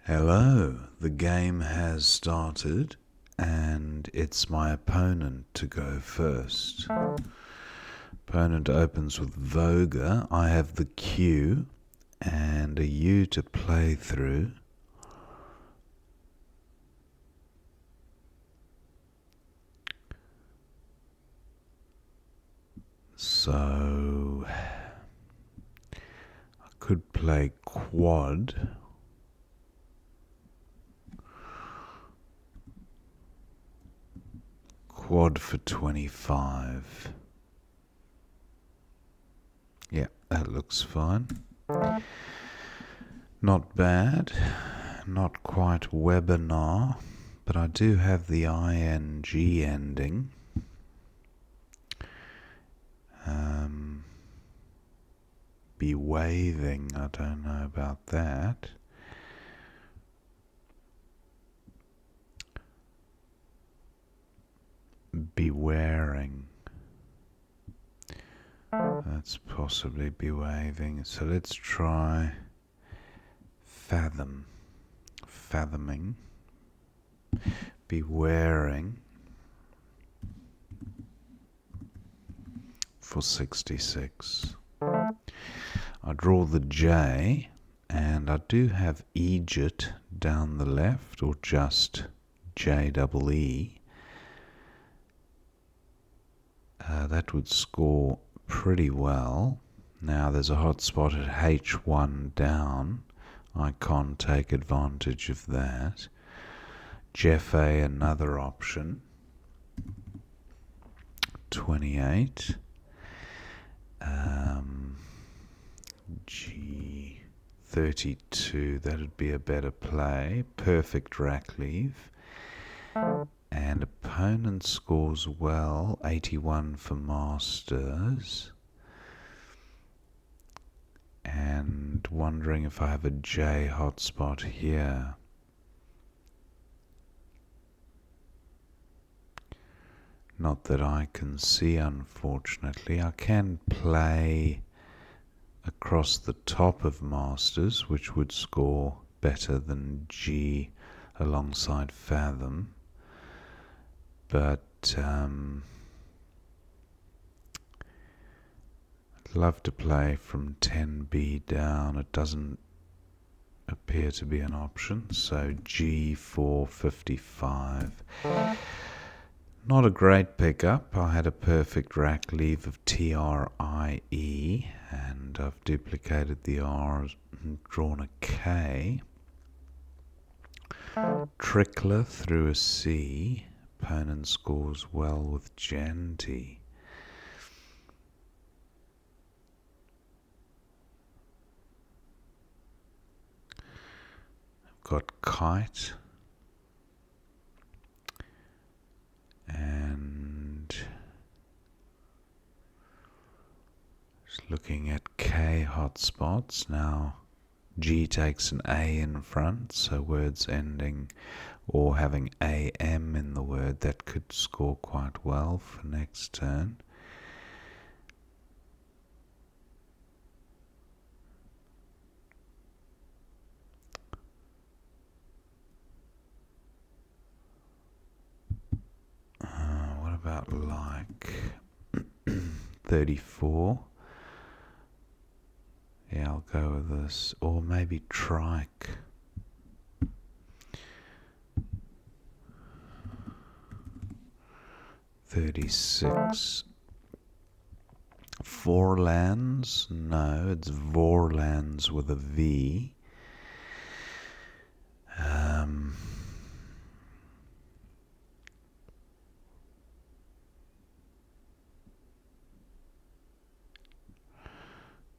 Hello, the game has started and it's my opponent to go first. Opponent opens with Voga. I have the Q and a U to play through. So I could play quad. Quad for 25. Yeah, that looks fine. Not bad. Not quite webinar, but I do have the ing ending. Be waving, I don't know about that. Be wearing. That's possibly be waving. So let's try fathom. Fathoming. Be wearing for 66. I draw the J, and I do have Egypt down the left, or just JEE. That would score pretty well. Now there's a hot spot at H1 down. I can't take advantage of that. Jeff A, another option. 28. G 32, that'd be a better play. Perfect rack leave. And opponent scores well, 81 for masters. And wondering if I have a J hotspot here. Not that I can see, unfortunately. I can play across the top of masters, which would score better than G alongside fathom. But I'd love to play from 10B down. It doesn't appear to be an option, so G4 55. Not a great pickup. I had a perfect rack leave of TRIE, and I've duplicated the R's and drawn a K. Trickler through a C. Opponent scores well with Genty. I've got Kite. And just looking at K hotspots. Now G takes an A in front, so words ending or having AM in the word, that could score quite well for next turn. What about like 34? Yeah, I'll go with this. Or maybe trike. $36. Vorlands? No, it's Vorlands with a V.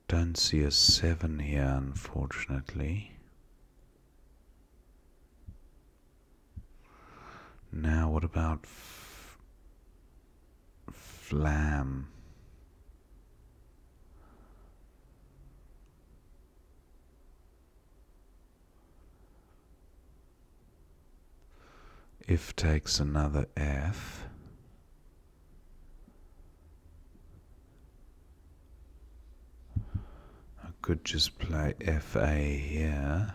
Don't see a 7 here, unfortunately. Now, what about flam? If takes another F. I could just play FA here.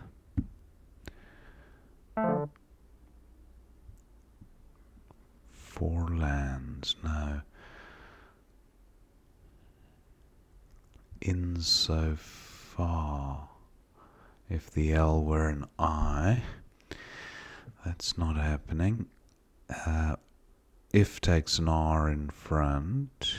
4 lands, no. Insofar. If the L were an I, that's not happening. If takes an R in front.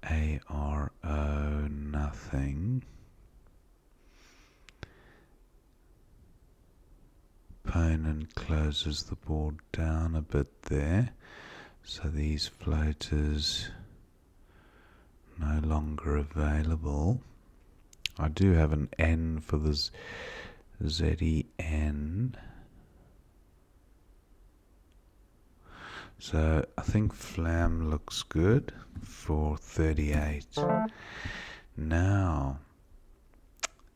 ARO, nothing. Opponent closes the board down a bit there. So these floaters no longer available. I do have an N for the ZEN. So I think Flam looks good for 38. Now,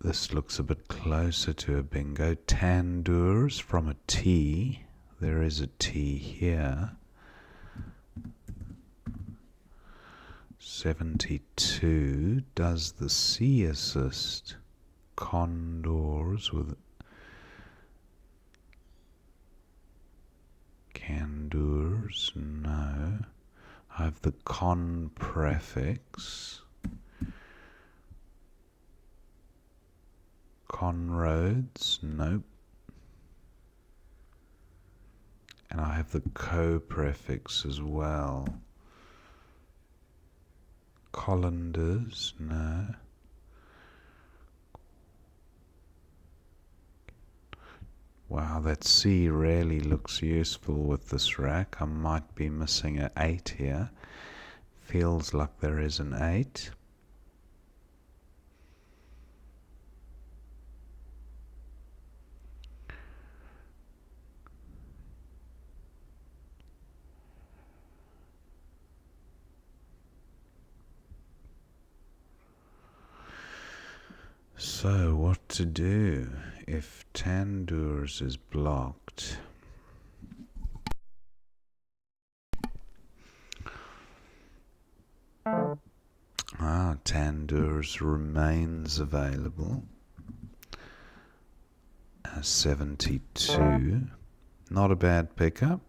this looks a bit closer to a bingo. Tandoors from a T. There is a T here. 72. Does the C assist? Condors with Candors, no. I have the con prefix. Conroads, nope. And I have the co prefix as well. Colanders, no. Wow, that C really looks useful with this rack. I might be missing an 8 here. Feels like there is an 8. So, what to do if Tandoors is blocked? Tandoors remains available. 72. Not a bad pickup.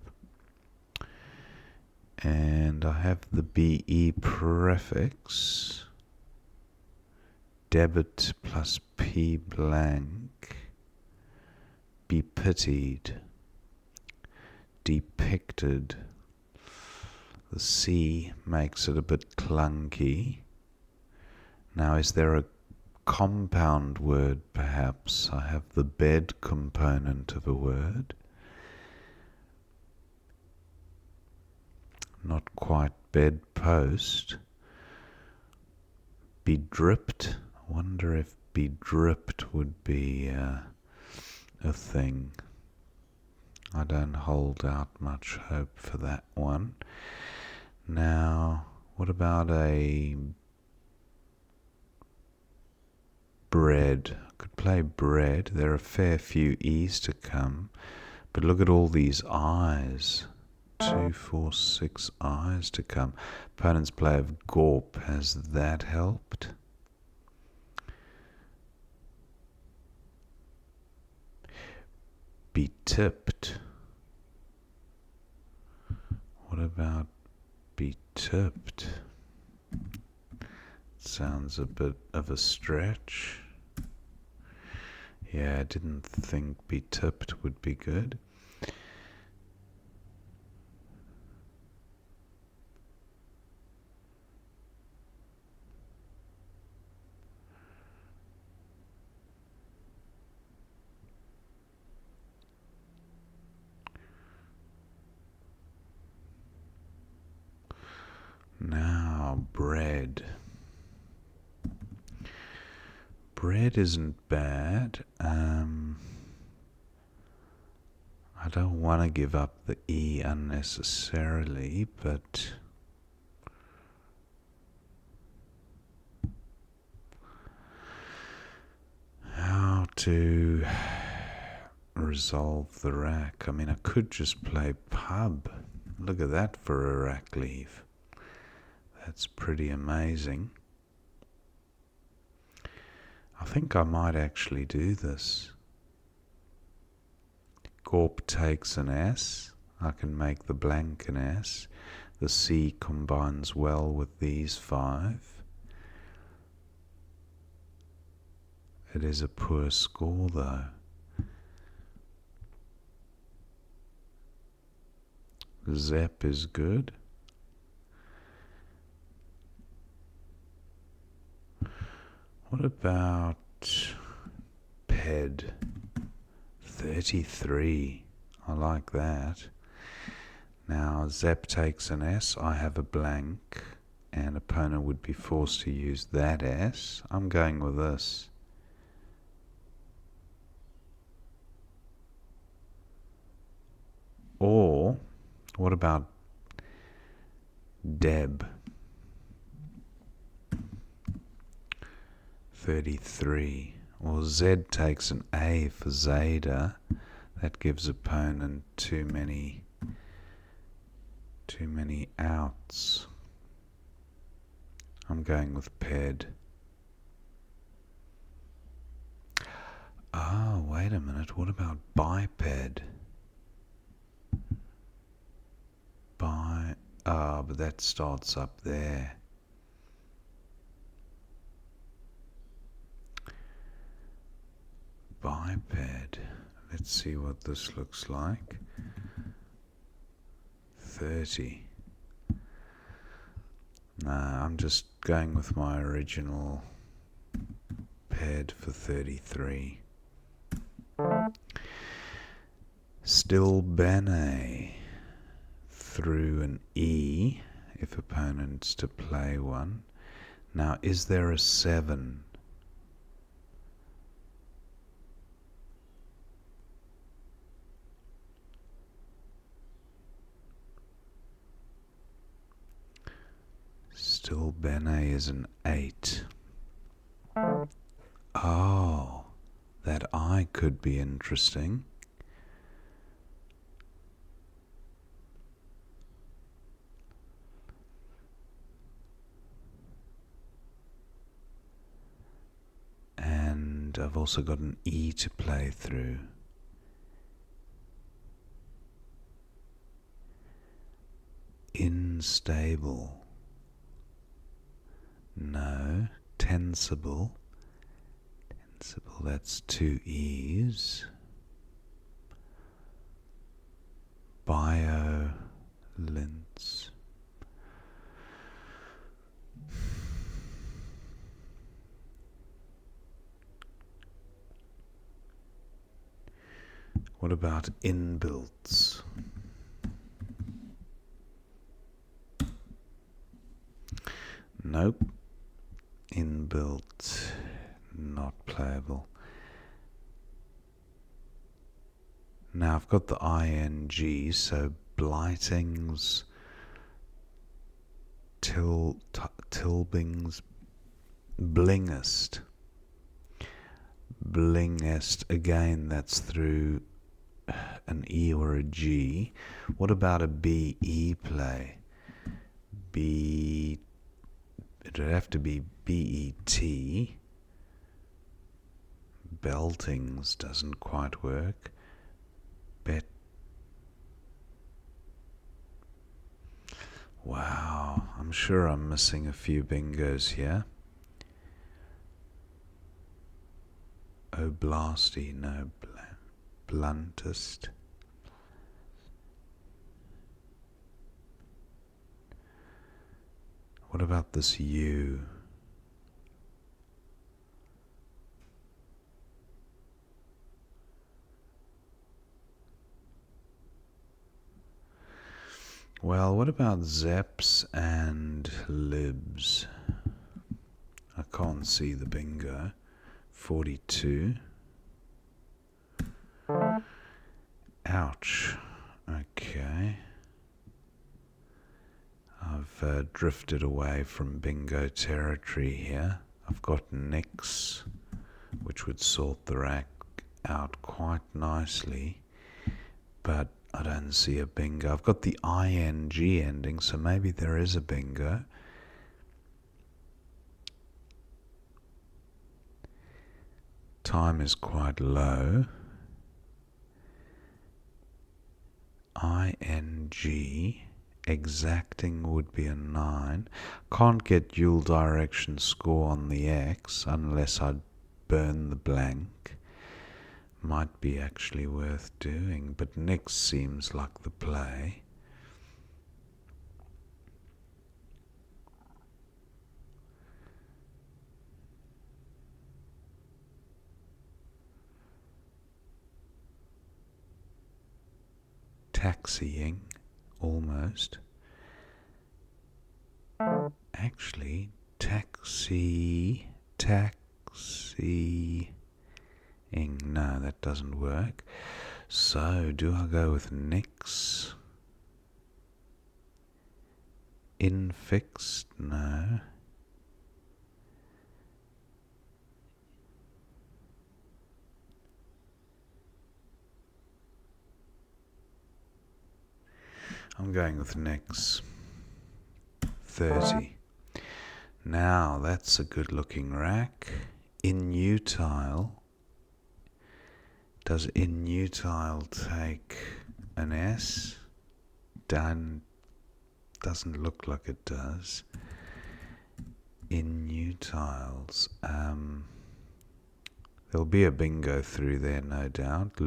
And I have the BE prefix. Debit plus P blank. Be pitied. Depicted. The C makes it a bit clunky. Now, is there a compound word perhaps? I have the bed component of a word. Not quite bedpost. Bedripped. I wonder if bedripped would be a thing. I don't hold out much hope for that one. Now, what about a bread? I could play bread. There are a fair few E's to come. But look at all these I's. 2, 4, 6 I's to come. Opponent's play of Gorp. Has that helped? Be tipped. What about be tipped? Sounds a bit of a stretch. Yeah, I didn't think be tipped would be good. Now, bread. Bread isn't bad. I don't want to give up the E unnecessarily, but how to resolve the rack? I mean, I could just play pub. Look at that for a rack leave. That's pretty amazing. I think I might actually do this. Gorp takes an S. I can make the blank an S. The C combines well with these 5. It is a poor score though. Zep is good. What about Ped? 33. I like that. Now Zep takes an S. I have a blank. And opponent would be forced to use that S. I'm going with this. Or, what about Deb? 33. Or Z takes an A for Zeta. That gives opponent too many outs. I'm going with Ped. Oh, wait a minute. What about Biped? But that starts up there. Biped. Let's see what this looks like. 30. Nah, I'm just going with my original Ped for 33. Still Bene through an E if opponent's to play one. Now, is there a 7? Still Bene is an 8. Oh, that I could be interesting. And I've also got an E to play through. Unstable. No. Tensible. Tensible, that's 2 E's. Biolince. What about inbuilts? Nope. Inbuilt, not playable. Now I've got the ing, so blightings, tilbings, blingest. Blingest, again, that's through an E or a G. What about a BE play? It would have to be BET. Beltings doesn't quite work. Wow, I'm sure I'm missing a few bingos here. Oblasty, no. Bluntest. What about this U? Well, what about Zeps and Libs? I can't see the bingo. 42. Ouch. Okay. I've drifted away from bingo territory here. I've got Nix, which would sort the rack out quite nicely, but I don't see a bingo. I've got the ing ending, so maybe there is a bingo. Time is quite low. G. Exacting would be a 9. Can't get dual direction score on the X unless I burn the blank. Might be actually worth doing, but Nix seems like the play. Taxiing, almost. Actually, taxiing. No, that doesn't work. So, do I go with Nix? Infixed? No. I'm going with Nix. 30. Now, that's a good looking rack. Inutile. Does inutile take an S? Doesn't look like it does. Inutiles. There'll be a bingo through there, no doubt.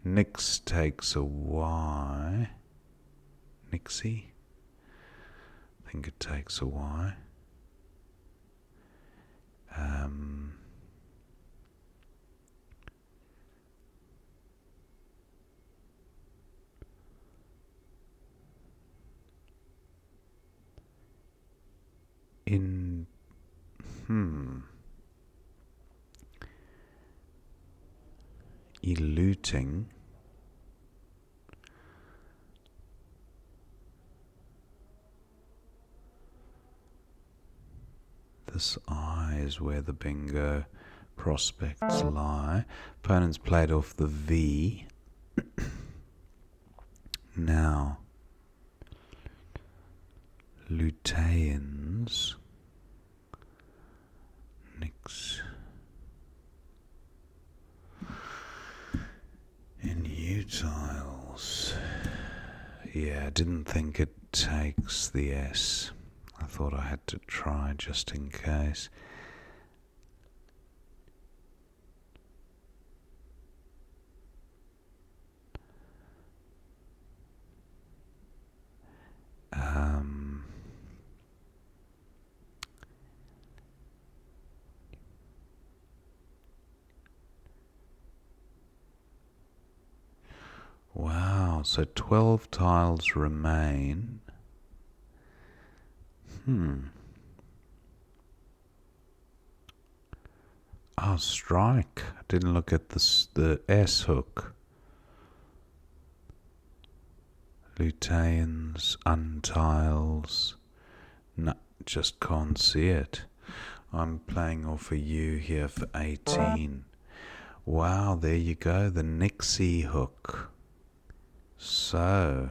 Nix takes a Y. Nixie? I think it takes a Y. Eluting. This I is where the bingo prospects lie. Opponents played off the V. Now, Luteans. Nix. Inutiles. Yeah, I didn't think it takes the S. I thought I had to try just in case. Wow, so 12 tiles remain. Oh, strike. I didn't look at the S hook. Luteans, untiles. No, just can't see it. I'm playing off a U here for 18. Wow, there you go, the Nixie hook. So,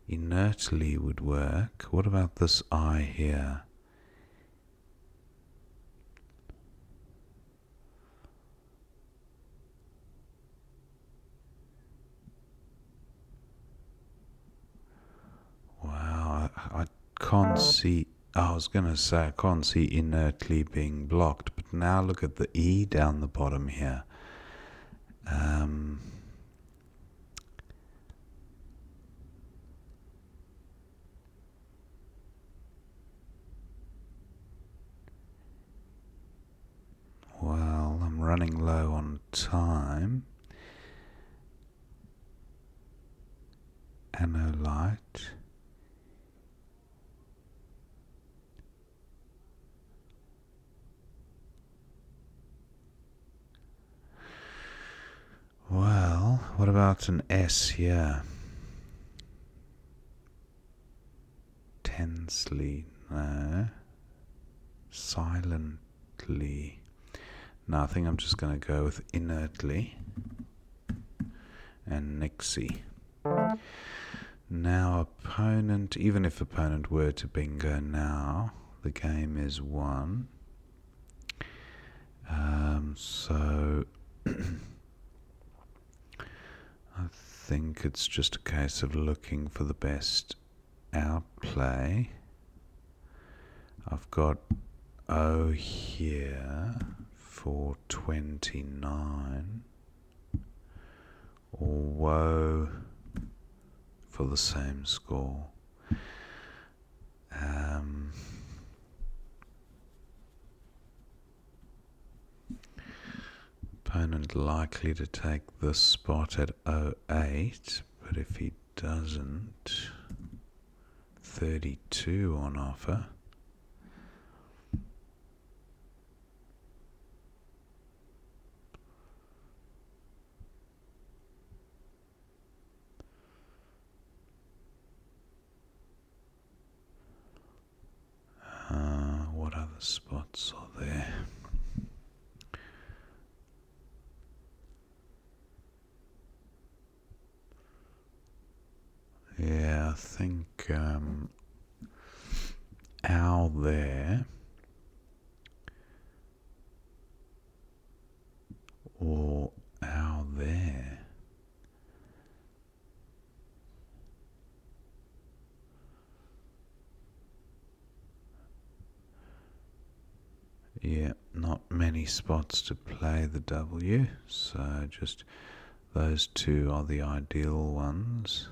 inertly would work. What about this I here? Wow, I can't see. I was going to say I can't see inertly being blocked, but now look at the E down the bottom here. Well, I'm running low on time. Analyte. Well, what about an S here? Tensely, no. Silently. No, I think I'm just going to go with inertly and Nixie. Now opponent, even if opponent were to bingo now, the game is won. So I think it's just a case of looking for the best outplay. I've got O here for 29, or woe for the same score. Opponent likely to take this spot at 08, but if he doesn't, 32 on offer. What other spots are there? Yeah, I think owl there, or owl there. Yeah, not many spots to play the W, so just those two are the ideal ones.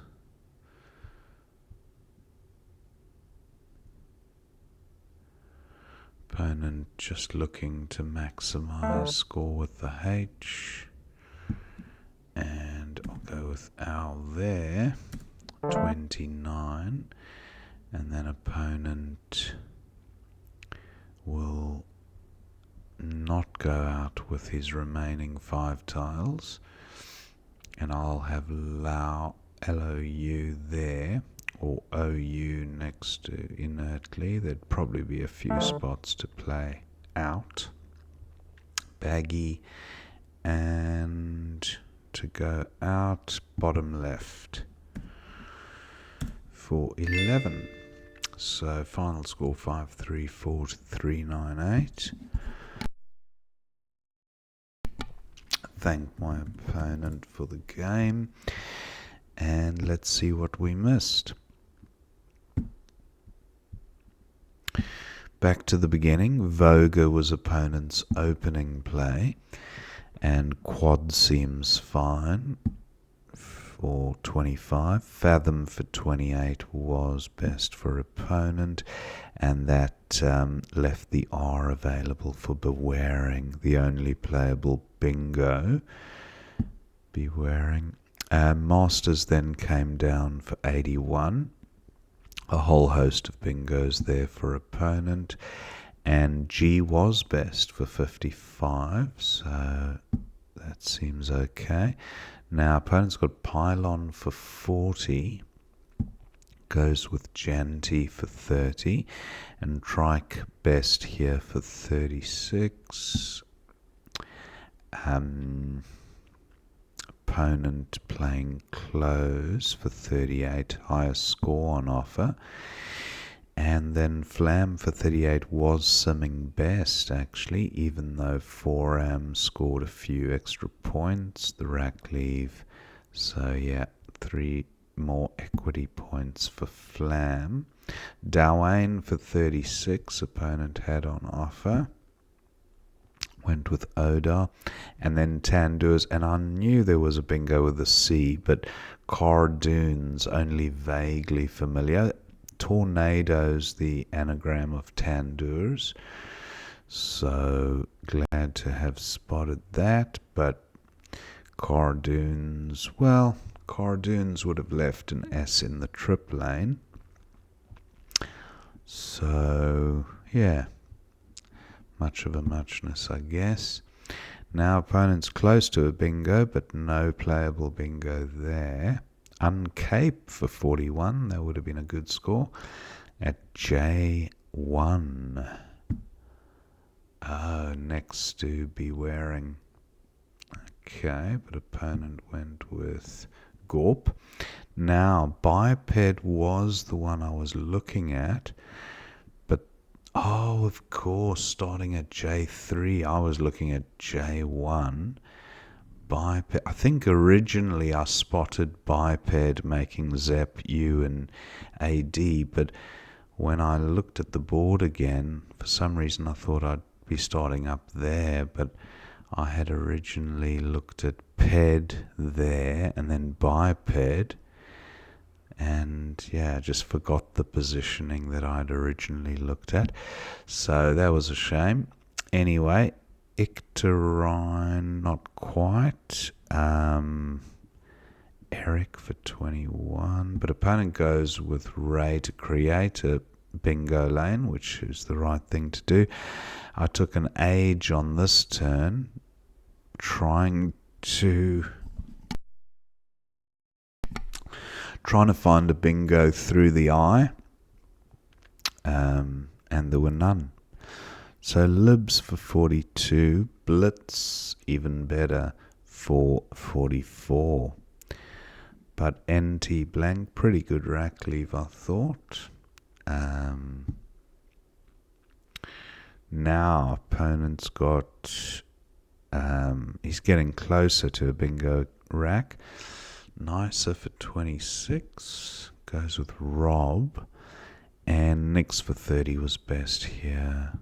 Opponent just looking to maximize score with the H, and I'll go with owl there, 29, and then opponent will not go out with his remaining 5 tiles, and I'll have LOU there, or OU next to inertly. There'd probably be a few spots to play out. Baggy, and to go out bottom left for 11. So final score 534 to 398. Thank my opponent for the game, and let's see what we missed. Back to the beginning. Voga was opponent's opening play, and quad seems fine for 25. Fathom for 28 was best for opponent, and that left the R available for Bewaring, the only playable bingo. Bewaring. Masters then came down for 81. A whole host of bingos there for opponent, and G was best for 55, so that seems okay. Now opponent's got pylon for 40, goes with Janty for 30, and trike best here for 36. Opponent playing close for 38, highest score on offer. And then Flam for 38 was simming best, actually, even though Foram scored a few extra points, the rack leave. So yeah, 3 more equity points for Flam. Dawain for 36, opponent had on offer. Went with Oda, and then Tandoors, and I knew there was a bingo with a C, but Cardoons, only vaguely familiar. Tornadoes, the anagram of Tandoors, so glad to have spotted that. But Cardoons, well, Cardoons would have left an S in the trip lane, so yeah, much of a muchness, I guess. Now opponent's close to a bingo, but no playable bingo there. Uncape for 41, that would have been a good score. At J1. Oh, next to Bewaring. Okay, but opponent went with Gorp. Now, biped was the one I was looking at, but of course, starting at J3, I was looking at J1. Biped. I think originally I spotted biped making Zep, U, and AD, but when I looked at the board again, for some reason I thought I'd be starting up there, but I had originally looked at ped there and then biped, and I just forgot the positioning that I'd originally looked at, so that was a shame. Anyway, Icterine, not quite. Eric for 21, but opponent goes with Ray to create a bingo lane, which is the right thing to do. I took an age on this turn, trying to find a bingo through the eye, and there were none. So Libs for 42, Blitz even better for 44. But NT blank, pretty good rack leave, I thought. Now opponent's got, he's getting closer to a bingo rack. Nicer for 26, goes with Rob. And Nix for 30 was best here.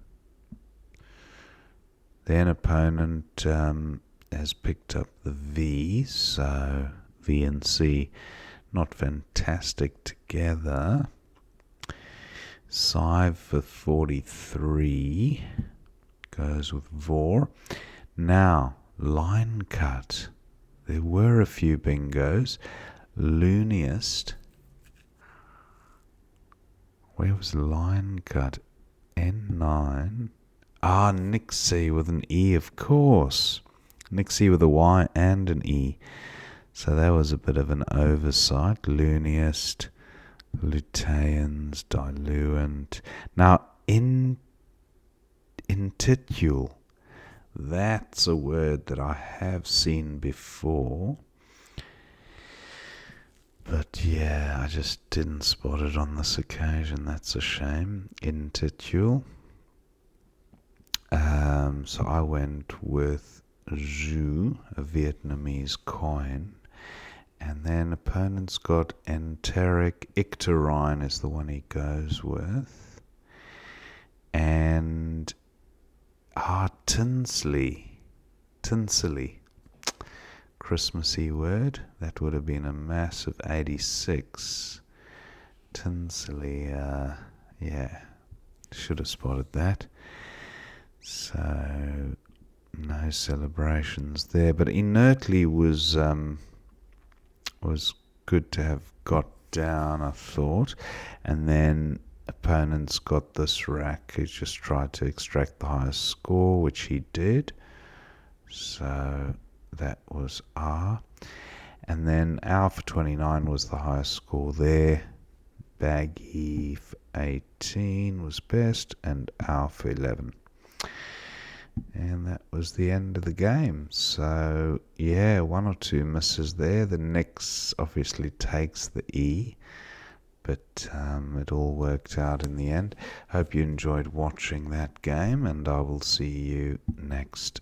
Then opponent has picked up the V, so V and C not fantastic together. Sive for 43 goes with Vor. Now, line cut. There were a few bingos. Looniest. Where was line cut? N9. Nixie with an E, of course. Nixie with a Y and an E. So that was a bit of an oversight. Looniest, luteins, diluent. Now, intitul. That's a word that I have seen before. But I just didn't spot it on this occasion. That's a shame. Intitul. So I went with Zhu, a Vietnamese coin. And then opponent's got enteric. Icterine is the one he goes with. And Tinsley. Christmassy word. That would have been a massive 86. Tinsley, should have spotted that. So, no celebrations there. But inertly was good to have got down, I thought. And then opponent's got this rack. He just tried to extract the highest score, which he did. So that was R. And then R for 29 was the highest score there. Baggy for 18 was best, and R for 11. And that was the end of the game. So, one or two misses there. The Nix obviously takes the E, but it all worked out in the end. Hope you enjoyed watching that game, and I will see you next